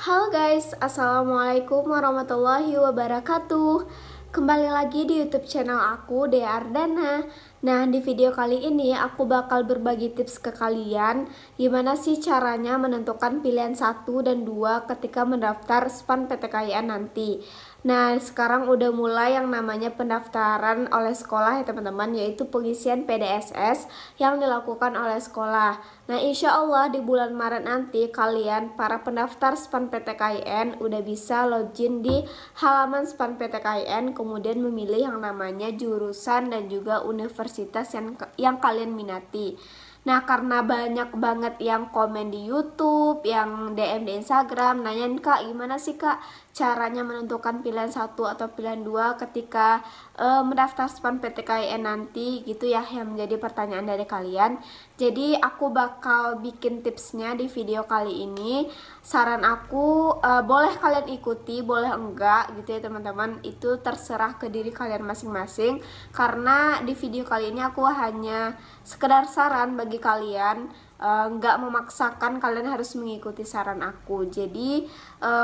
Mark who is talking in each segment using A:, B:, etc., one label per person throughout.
A: Halo guys, Assalamualaikum warahmatullahi wabarakatuh. Kembali lagi di YouTube channel aku, Dea Ardana. Nah, di video kali ini aku bakal berbagi tips ke kalian gimana sih caranya menentukan pilihan 1 dan 2 ketika mendaftar SPAN PTKIN nanti. Nah, sekarang udah mulai yang namanya pendaftaran oleh sekolah ya teman-teman, yaitu pengisian PDSS yang dilakukan oleh sekolah. Nah, insya Allah di bulan Maret nanti kalian para pendaftar SPAN PTKIN udah bisa login di halaman SPAN PTKIN, kemudian memilih yang namanya jurusan dan juga universitas yang kalian minati. Nah, karena banyak banget yang komen di YouTube, yang DM di Instagram, nanyain, "Kak, gimana sih Kak caranya menentukan pilihan 1 atau pilihan 2 ketika mendaftar SPAN PTKIN nanti?" Gitu ya, yang menjadi pertanyaan dari kalian. Jadi aku bakal bikin tipsnya di video kali ini. Saran aku boleh kalian ikuti, boleh enggak gitu ya teman-teman. Itu terserah ke diri kalian masing-masing. Karena di video kali ini aku hanya sekedar saran bagi kalian, nggak memaksakan kalian harus mengikuti saran aku. Jadi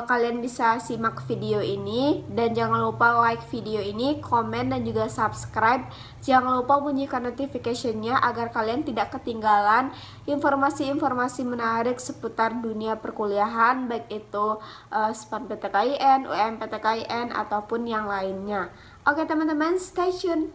A: kalian bisa simak video ini dan jangan lupa like video ini, komen dan juga subscribe. Jangan lupa bunyikan notification-nya agar kalian tidak ketinggalan informasi-informasi menarik seputar dunia perkuliahan, baik itu SPAN PTKIN, UMPTKIN ataupun yang lainnya. Oke teman-teman, stay tune.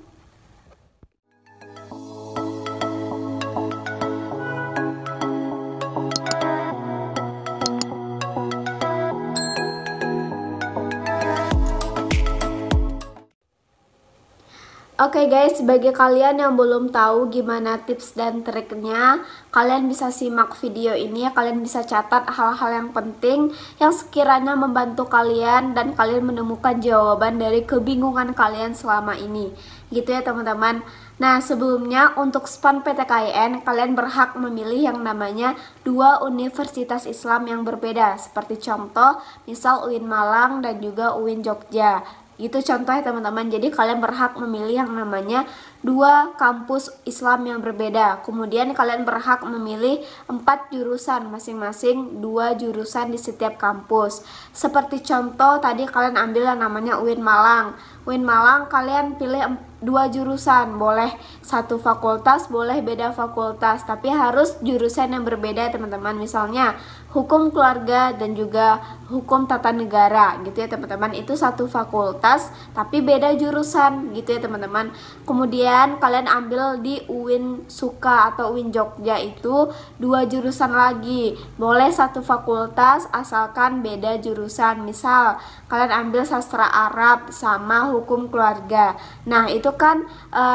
A: Oke guys, bagi kalian yang belum tahu gimana tips dan triknya, kalian bisa simak video ini ya. Kalian bisa catat hal-hal yang penting yang sekiranya membantu kalian dan kalian menemukan jawaban dari kebingungan kalian selama ini. Gitu ya teman-teman. Nah, sebelumnya untuk SPAN PTKIN kalian berhak memilih yang namanya 2 universitas Islam yang berbeda. Seperti contoh, misal UIN Malang dan juga UIN Jogja. Itu contohnya teman-teman. Jadi kalian berhak memilih yang namanya 2 kampus Islam yang berbeda. Kemudian kalian berhak memilih 4 jurusan, masing-masing 2 jurusan di setiap kampus. Seperti contoh tadi kalian ambil yang namanya UIN Malang. UIN Malang kalian pilih 2 jurusan, boleh satu fakultas, boleh beda fakultas, tapi harus jurusan yang berbeda teman-teman. Misalnya hukum keluarga dan juga hukum tata negara gitu ya teman-teman. Itu satu fakultas tapi beda jurusan gitu ya teman-teman. Kemudian kalian ambil di UIN Suka atau UIN Jogja itu 2 jurusan lagi, boleh satu fakultas asalkan beda jurusan. Misal kalian ambil sastra Arab sama hukum keluarga. Nah, itu kan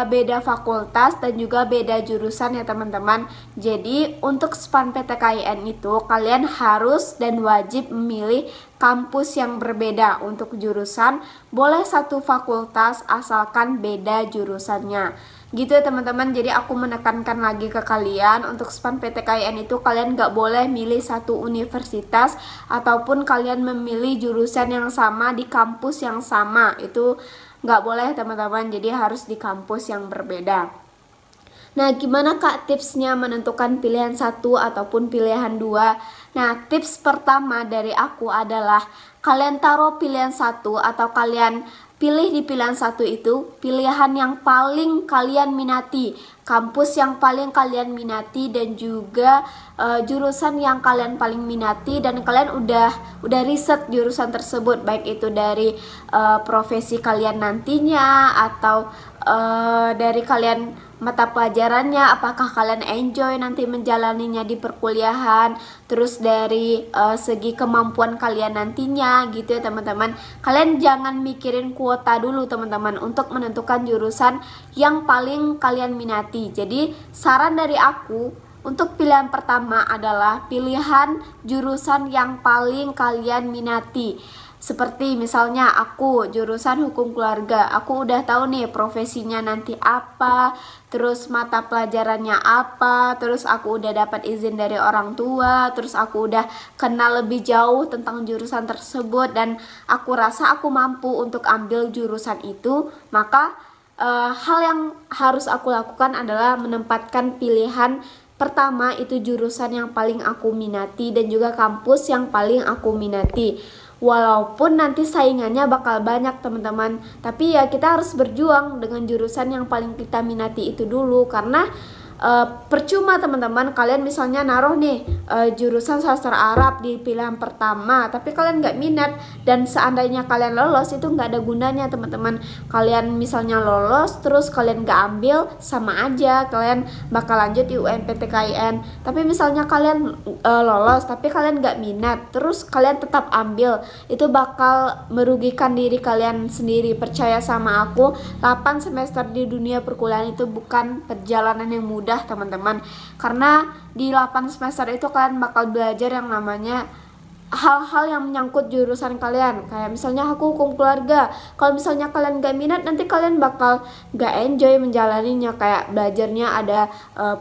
A: beda fakultas dan juga beda jurusan ya teman-teman. Jadi untuk SPAN PTKIN itu kalian harus dan wajib memilih kampus yang berbeda. Untuk jurusan boleh satu fakultas asalkan beda jurusannya. Gitu ya teman-teman. Jadi aku menekankan lagi ke kalian, untuk SPAN PTKIN itu kalian gak boleh milih satu universitas ataupun kalian memilih jurusan yang sama di kampus yang sama. Itu gak boleh teman-teman. Jadi harus di kampus yang berbeda. Nah, gimana Kak tipsnya menentukan pilihan 1 ataupun pilihan 2? Nah, tips pertama dari aku adalah kalian taruh pilihan 1 atau kalian pilih di pilihan 1 itu pilihan yang paling kalian minati, kampus yang paling kalian minati dan juga jurusan yang kalian paling minati, dan kalian udah riset jurusan tersebut, baik itu dari profesi kalian nantinya atau dari kalian mata pelajarannya, apakah kalian enjoy nanti menjalaninya di perkuliahan, terus dari segi kemampuan kalian nantinya gitu ya teman-teman. Kalian jangan mikirin kuota dulu teman-teman untuk menentukan jurusan yang paling kalian minati. Jadi saran dari aku untuk pilihan pertama adalah pilihan jurusan yang paling kalian minati. Seperti misalnya aku jurusan hukum keluarga, aku udah tahu nih profesinya nanti apa, terus mata pelajarannya apa, terus aku udah dapat izin dari orang tua, terus aku udah kenal lebih jauh tentang jurusan tersebut dan aku rasa aku mampu untuk ambil jurusan itu. Maka hal yang harus aku lakukan adalah menempatkan pilihan Pertama itu jurusan yang paling aku minati dan juga kampus yang paling aku minati. Walaupun nanti saingannya bakal banyak teman-teman, tapi ya kita harus berjuang dengan jurusan yang paling kita minati itu dulu, karena percuma teman-teman kalian misalnya naruh nih jurusan sastra Arab di pilihan pertama tapi kalian nggak minat, dan seandainya kalian lolos itu nggak ada gunanya teman-teman. Kalian misalnya lolos terus kalian nggak ambil, sama aja kalian bakal lanjut di UNPTKIN. Tapi misalnya kalian lolos tapi kalian nggak minat terus kalian tetap ambil, itu bakal merugikan diri kalian sendiri. Percaya sama aku, 8 semester di dunia perkuliahan itu bukan perjalanan yang mudah teman-teman, karena di 8 semester itu kalian bakal belajar yang namanya hal-hal yang menyangkut jurusan kalian. Kayak misalnya aku hukum keluarga, kalau misalnya kalian gak minat nanti kalian bakal gak enjoy menjalaninya. Kayak belajarnya ada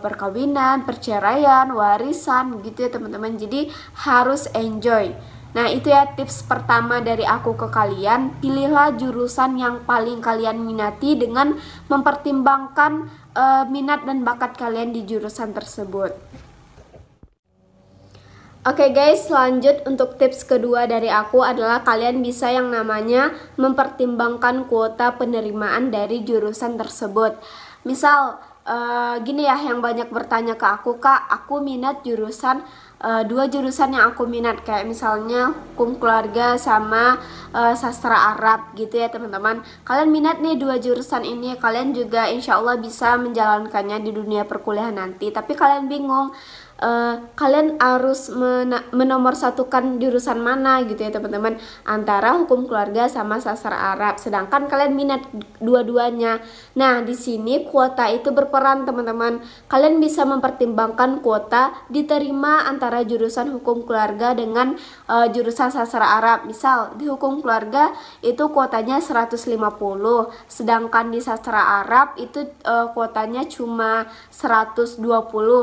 A: perkawinan, perceraian, warisan gitu ya teman-teman, jadi harus enjoy. Nah itu ya tips pertama dari aku ke kalian, pilihlah jurusan yang paling kalian minati dengan mempertimbangkan minat dan bakat kalian di jurusan tersebut. Oke guys, lanjut untuk tips kedua dari aku adalah kalian bisa yang namanya mempertimbangkan kuota penerimaan dari jurusan tersebut. Misal gini ya, yang banyak bertanya ke aku, Kak, aku minat jurusan dua jurusan yang aku minat, kayak misalnya hukum keluarga sama sastra Arab gitu ya teman-teman. Kalian minat nih dua jurusan ini, kalian juga insya Allah bisa menjalankannya di dunia perkuliahan nanti, tapi kalian bingung kalian harus menomorsatukan jurusan mana gitu ya teman-teman, antara hukum keluarga sama sastra Arab, sedangkan kalian minat dua-duanya. Nah di sini kuota itu berperan teman-teman. Kalian bisa mempertimbangkan kuota diterima antara jurusan hukum keluarga dengan jurusan sastra Arab. Misal di hukum keluarga itu kuotanya 150, sedangkan di sastra Arab itu kuotanya cuma 120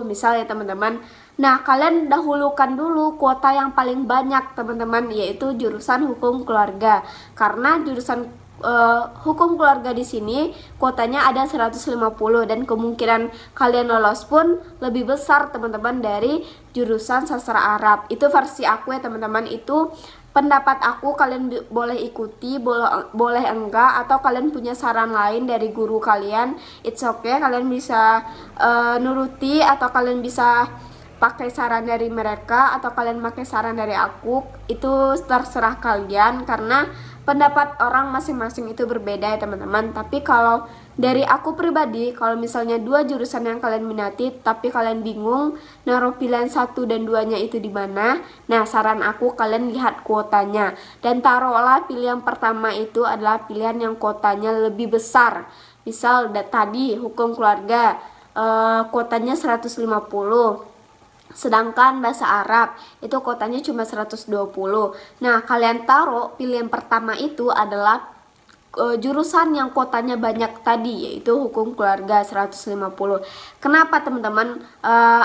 A: misal ya teman-teman. Nah kalian dahulukan dulu kuota yang paling banyak teman-teman, yaitu jurusan hukum keluarga, karena jurusan hukum keluarga di sini kuotanya ada 150 dan kemungkinan kalian lolos pun lebih besar teman-teman dari jurusan sastra Arab. Itu versi aku ya teman-teman, itu pendapat aku, kalian boleh ikuti, boleh enggak, atau kalian punya saran lain dari guru kalian, it's okay, kalian bisa nuruti, atau kalian bisa pakai saran dari mereka, atau kalian pakai saran dari aku, itu terserah kalian, karena pendapat orang masing-masing itu berbeda ya teman-teman. Tapi kalau dari aku pribadi, kalau misalnya dua jurusan yang kalian minati tapi kalian bingung naruh pilihan 1 dan 2-nya itu di mana, nah saran aku kalian lihat kuotanya dan taruhlah pilihan pertama itu adalah pilihan yang kuotanya lebih besar. Misal tadi hukum keluarga kuotanya 150, sedangkan bahasa Arab itu kuotanya cuma 120. Nah kalian taruh pilihan pertama itu adalah jurusan yang kuotanya banyak tadi, yaitu hukum keluarga 150. Kenapa teman-teman?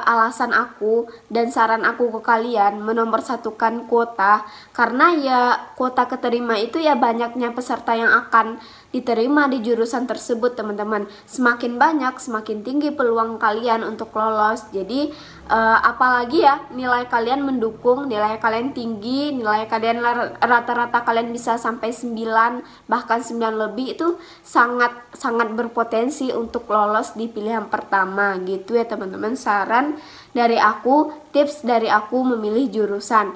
A: Alasan aku dan saran aku ke kalian menomorsatukan kuota, karena ya kuota keterima itu ya banyaknya peserta yang akan diterima di jurusan tersebut teman-teman. Semakin banyak semakin tinggi peluang kalian untuk lolos. Jadi apalagi ya nilai kalian mendukung, nilai kalian tinggi, nilai kalian rata-rata kalian bisa sampai 9 bahkan 9 lebih, itu sangat berpotensi untuk lolos di pilihan pertama gitu ya teman-teman. Saran dari aku, tips dari aku memilih jurusan.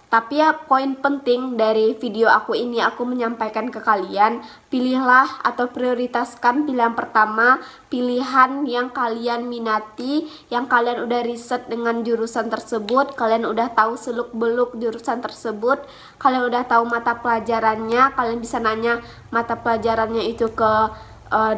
A: Tapi ya poin penting dari video aku ini aku menyampaikan ke kalian, pilihlah atau prioritaskan pilihan pertama, pilihan yang kalian minati, yang kalian udah riset dengan jurusan tersebut, kalian udah tahu seluk-beluk jurusan tersebut, kalian udah tahu mata pelajarannya, kalian bisa nanya mata pelajarannya itu ke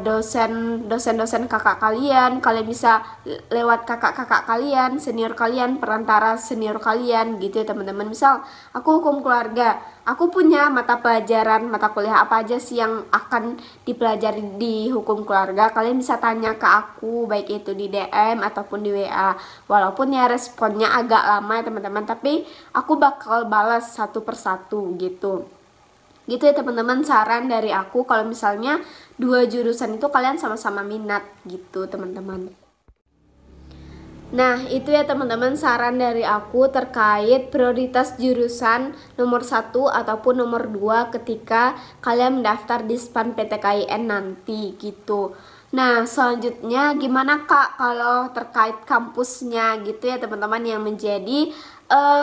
A: dosen kakak kalian, kalian bisa lewat kakak-kakak kalian, senior kalian, perantara senior kalian gitu ya teman-teman. Misal aku hukum keluarga, aku punya mata kuliah apa aja sih yang akan dipelajari di hukum keluarga, kalian bisa tanya ke aku baik itu di DM ataupun di WA. Walaupun ya responnya agak lama ya teman-teman, tapi aku bakal balas satu persatu gitu ya teman-teman. Saran dari aku kalau misalnya dua jurusan itu kalian sama-sama minat gitu teman-teman. Nah, itu ya teman-teman saran dari aku terkait prioritas jurusan nomor 1 ataupun nomor 2 ketika kalian mendaftar di SPAN PTKIN nanti gitu. Nah, selanjutnya gimana Kak kalau terkait kampusnya gitu ya teman-teman, yang menjadi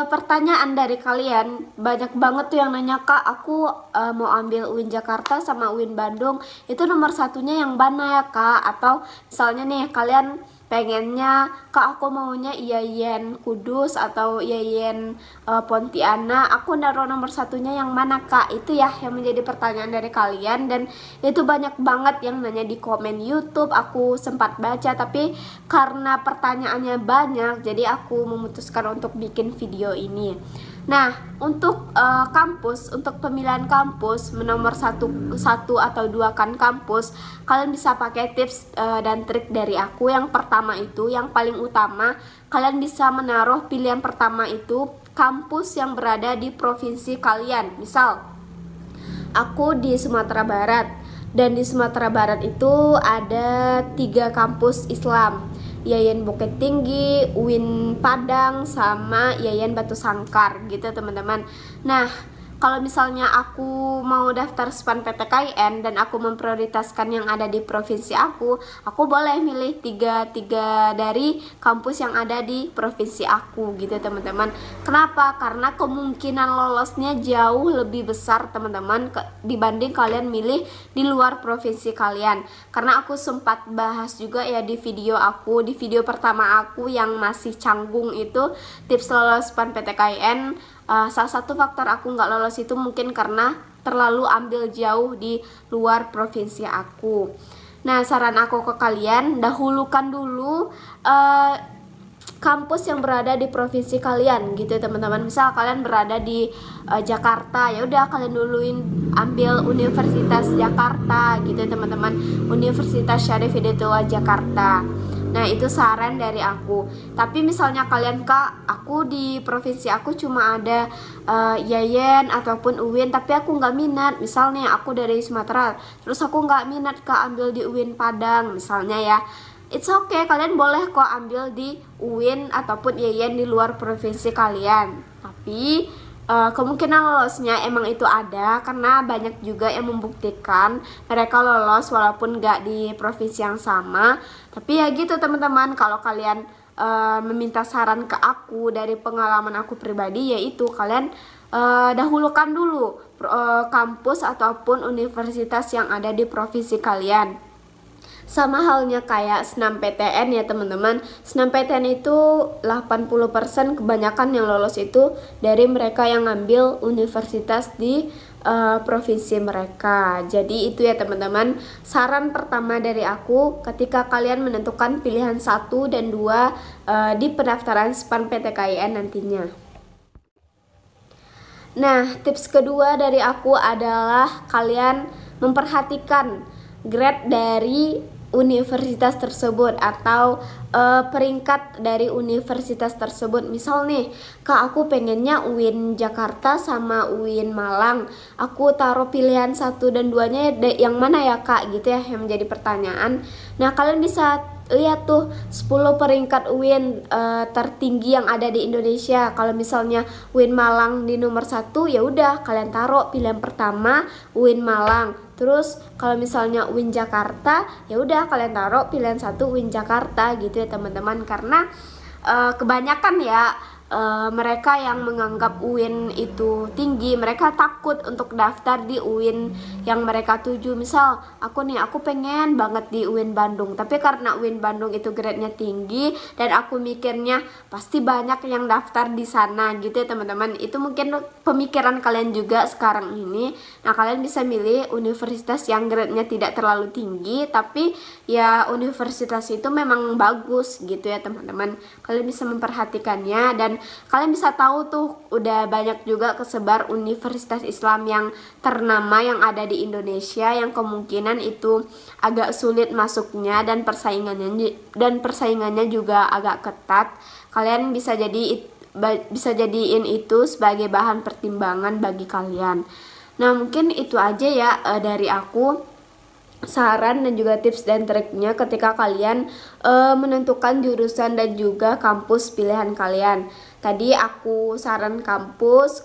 A: pertanyaan dari kalian. Banyak banget tuh yang nanya, Kak aku mau ambil UIN Jakarta sama UIN Bandung, itu nomor satunya yang mana ya Kak? Atau misalnya nih kalian pengennya, Kak aku maunya IAIN Kudus atau IAIN Pontianak, aku naruh nomor satunya yang mana Kak? Itu ya yang menjadi pertanyaan dari kalian, dan itu banyak banget yang nanya di komen YouTube. Aku sempat baca, tapi karena pertanyaannya banyak jadi aku memutuskan untuk bikin video ini. Nah, untuk kampus, untuk pemilihan kampus nomor satu atau dua kan kampus, kalian bisa pakai tips dan trik dari aku. Yang pertama itu, yang paling utama, kalian bisa menaruh pilihan pertama itu kampus yang berada di provinsi kalian. Misal, aku di Sumatera Barat, dan di Sumatera Barat itu ada 3 kampus Islam, IAIN Bukit Tinggi, UIN Padang, sama IAIN Batu Sangkar gitu teman-teman. Nah, kalau misalnya aku mau daftar SPAN PTKIN dan aku memprioritaskan yang ada di provinsi aku boleh milih tiga dari kampus yang ada di provinsi aku gitu teman-teman. Kenapa? Karena kemungkinan lolosnya jauh lebih besar teman-teman dibanding kalian milih di luar provinsi kalian. Karena aku sempat bahas juga ya di video aku, di video pertama aku yang masih canggung itu, tips lolos SPAN PTKIN. Salah satu faktor aku nggak lolos itu mungkin karena terlalu ambil jauh di luar provinsi aku. Nah, saran aku ke kalian, dahulukan dulu kampus yang berada di provinsi kalian gitu teman-teman. Misal kalian berada di Jakarta, ya udah kalian duluin ambil Universitas Jakarta gitu teman-teman, Universitas Syarif Hidayatullah Jakarta. Nah, itu saran dari aku. Tapi misalnya kalian, Kak aku di provinsi aku cuma ada IAIN ataupun UIN, tapi aku nggak minat. Misalnya aku dari Sumatera, terus aku nggak minat Kak ambil di UIN Padang misalnya ya, it's okay, kalian boleh kok ambil di UIN ataupun IAIN di luar provinsi kalian. Tapi kemungkinan lolosnya emang itu ada, karena banyak juga yang membuktikan mereka lolos walaupun gak di provinsi yang sama. Tapi ya gitu teman-teman, kalau kalian meminta saran ke aku dari pengalaman aku pribadi, yaitu kalian dahulukan dulu kampus ataupun universitas yang ada di provinsi kalian. Sama halnya kayak SNMPTN ya teman-teman. SNMPTN itu 80% kebanyakan yang lolos itu dari mereka yang ngambil universitas di provinsi mereka. Jadi itu ya teman-teman, saran pertama dari aku ketika kalian menentukan pilihan 1 dan 2 di pendaftaran SPAN PTKIN nantinya. Nah, tips kedua dari aku adalah kalian memperhatikan grade dari universitas tersebut atau peringkat dari universitas tersebut. Misal nih, Kak aku pengennya UIN Jakarta sama UIN Malang, aku taruh pilihan 1 dan 2-nya yang mana ya Kak, gitu ya yang menjadi pertanyaan. Nah, kalian bisa lihat tuh 10 peringkat UIN tertinggi yang ada di Indonesia. Kalau misalnya UIN Malang di nomor 1, ya udah kalian taruh pilihan pertama UIN Malang. Terus kalau misalnya UIN Jakarta, ya udah kalian taruh pilihan 1 UIN Jakarta gitu ya teman-teman. Karena kebanyakan ya mereka yang menganggap UIN itu tinggi, mereka takut untuk daftar di UIN yang mereka tuju. Misal aku pengen banget di UIN Bandung, tapi karena UIN Bandung itu grade-nya tinggi dan aku mikirnya pasti banyak yang daftar di sana gitu ya teman-teman. Itu mungkin pemikiran kalian juga sekarang ini. Nah, kalian bisa milih universitas yang grade-nya tidak terlalu tinggi, tapi ya universitas itu memang bagus gitu ya teman-teman. Kalian bisa memperhatikannya, dan kalian bisa tahu tuh udah banyak juga kesebar universitas Islam yang ternama yang ada di Indonesia, yang kemungkinan itu agak sulit masuknya dan persaingannya juga agak ketat. Kalian bisa jadiin itu sebagai bahan pertimbangan bagi kalian. Nah, mungkin itu aja ya dari aku. saran dan juga tips dan triknya ketika kalian menentukan jurusan dan juga kampus pilihan kalian. Tadi aku saran kampus,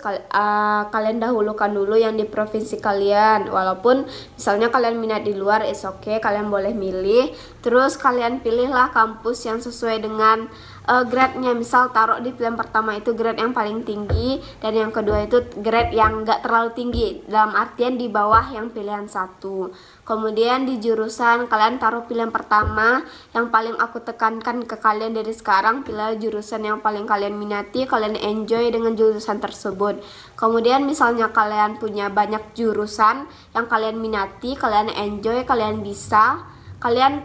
A: kalian dahulukan dulu yang di provinsi kalian. Walaupun misalnya kalian minat di luar, it's okay, kalian boleh milih. Terus kalian pilihlah kampus yang sesuai dengan grade-nya. Misal taruh di pilihan pertama itu grade yang paling tinggi, dan yang kedua itu grade yang gak terlalu tinggi, dalam artian di bawah yang pilihan satu. Kemudian di jurusan kalian taruh pilihan pertama. Yang paling aku tekankan ke kalian dari sekarang, pilih jurusan yang paling kalian minati, kalian enjoy dengan jurusan tersebut. Kemudian misalnya kalian punya banyak jurusan yang kalian minati, kalian enjoy, kalian bisa, kalian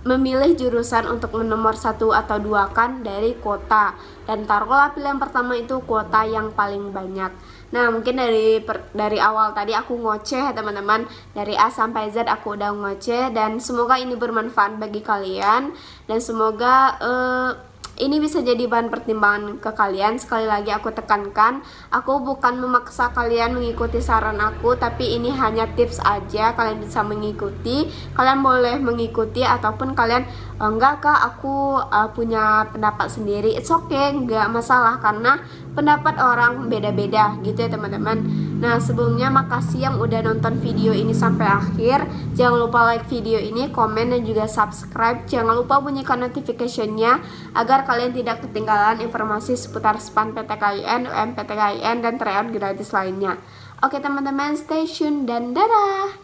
A: memilih jurusan untuk nomor 1 atau 2 kan dari kuota, dan taruhlah pilihan pertama itu kuota yang paling banyak. Nah, mungkin dari awal tadi aku ngoceh teman-teman, dari A sampai Z aku udah ngoceh, dan semoga ini bermanfaat bagi kalian, dan semoga ini bisa jadi bahan pertimbangan ke kalian. Sekali lagi aku tekankan, aku bukan memaksa kalian mengikuti saran aku, tapi ini hanya tips aja, kalian bisa mengikuti, kalian boleh mengikuti, ataupun kalian enggak kak, aku punya pendapat sendiri, it's okay, enggak masalah, karena pendapat orang beda-beda gitu ya teman-teman. Nah, sebelumnya makasih yang udah nonton video ini sampai akhir. Jangan lupa like video ini, komen, dan juga subscribe. Jangan lupa bunyikan notification-nya agar kalian tidak ketinggalan informasi seputar SPAN PTKIN, UMPTKIN, dan tryout gratis lainnya. Oke teman-teman, stay tune dan dadah!